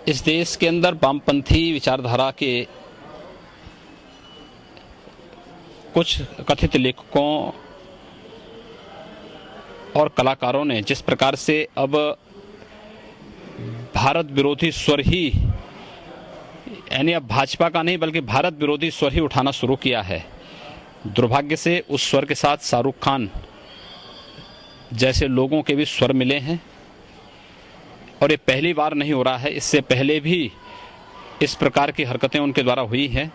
इस देश के अंदर वामपंथी विचारधारा के कुछ कथित लेखकों और कलाकारों ने जिस प्रकार से अब भारत विरोधी स्वर ही, यानी अब भाजपा का नहीं बल्कि भारत विरोधी स्वर ही उठाना शुरू किया है, दुर्भाग्य से उस स्वर के साथ शाहरुख खान जैसे लोगों के भी स्वर मिले हैं। और ये पहली बार नहीं हो रहा है, इससे पहले भी इस प्रकार की हरकतें उनके द्वारा हुई हैं।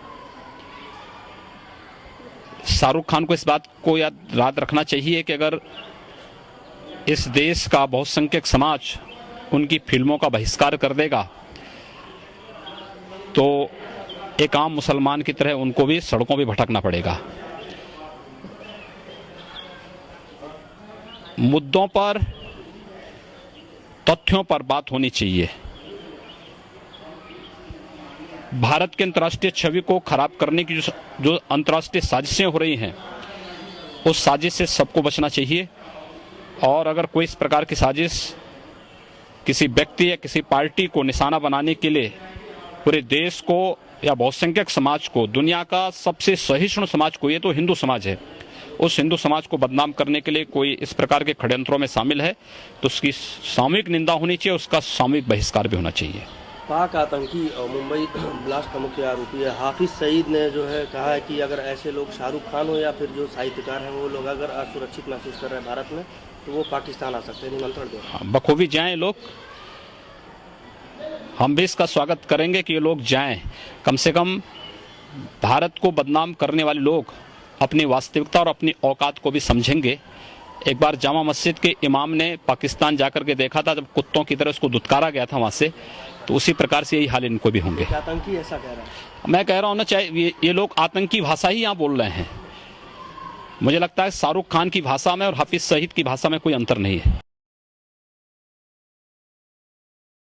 शाहरुख खान को इस बात को याद रखना चाहिए कि अगर इस देश का बहुसंख्यक समाज उनकी फिल्मों का बहिष्कार कर देगा तो एक आम मुसलमान की तरह उनको भी सड़कों पे भटकना पड़ेगा। मुद्दों पर, तथ्यों पर बात होनी चाहिए। भारत के अंतर्राष्ट्रीय छवि को खराब करने की जो अंतर्राष्ट्रीय साजिशें हो रही हैं, उस साजिश से सबको बचना चाहिए। और अगर कोई इस प्रकार की साजिश किसी व्यक्ति या किसी पार्टी को निशाना बनाने के लिए पूरे देश को या बहुसंख्यक समाज को, दुनिया का सबसे सहिष्णु समाज को, ये तो हिंदू समाज है, उस हिंदू समाज को बदनाम करने के लिए कोई इस प्रकार के षड्यंत्रों में शामिल है तो उसकी सामूहिक निंदा होनी चाहिए, उसका सामूहिक बहिष्कार भी होना चाहिए। पाक आतंकी और मुंबई ब्लास्ट का मुख्य आरोपी है हाफिज सईद ने जो है कहा है कि अगर ऐसे लोग शाहरुख खान हो या फिर जो साहित्यकार हैं वो लोग अगर असुरक्षित महसूस कर रहे हैं भारत में तो वो पाकिस्तान आ सकते हैं, निमंत्रण दे रहे हैं। बखूबी जाएं लोग, हम भी इसका स्वागत करेंगे कि ये लोग जाएं। कम से कम भारत को बदनाम करने वाले लोग अपनी वास्तविकता और अपनी औकात को भी समझेंगे। एक बार जामा मस्जिद के इमाम ने पाकिस्तान जाकर के देखा था, जब कुत्तों की तरह उसको दुत्कारा गया था वहां से, तो उसी प्रकार से यही हाल इनको भी होंगे। आतंकी ऐसा कह रहा है, मैं कह रहा हूं ना, चाहे ये लोग आतंकी भाषा ही यहाँ बोल रहे हैं। मुझे लगता है शाहरुख खान की भाषा में और हाफिज सईद की भाषा में कोई अंतर नहीं है।